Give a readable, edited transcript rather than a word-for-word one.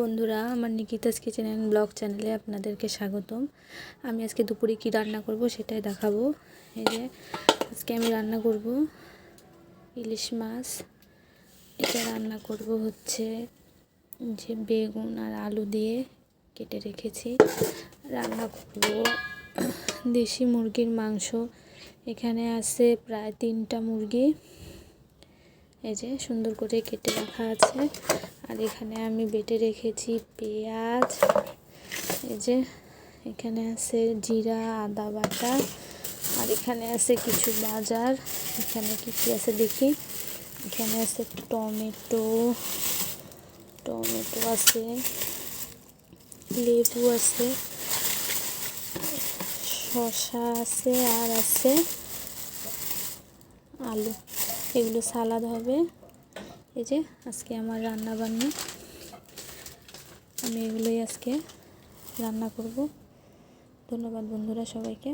বন্ধুরা, আমার নিকিতাস kitchen and blog চ্যানেলে আপনাদেরকে স্বাগতম। আমি আজকে দুপুরে কি রান্না করব সেটাই দেখাবো। এই যে আজকে আমি রান্না করব ইলিশ মাছ। এটা রান্না করব হচ্ছে যে বেগুন আর আলু দিয়ে কেটে রেখেছি। রান্না করব দেশি মুরগির মাংস। এখানে আছে প্রায় 3টা মুরগি, এই যে সুন্দর করে কেটে রাখা আছে। আর এখানে আমি বেটে রেখেছি পেঁয়াজ, এই যে এখানে আছে জিরা আদা বাটা, আর এখানে আছে কিছু বাজার। এখানে কি কি আছে দেখি। এখানে আছে টমেটো আছে, লেবু আছে, শসা আছে, আর আছে আলু। এগুলো সালাদ হবে। এই যে আজকে আমার রান্না বান্না, আমি এগুলোই আজকে রান্না করব। ধন্যবাদ বন্ধুরা সবাইকে।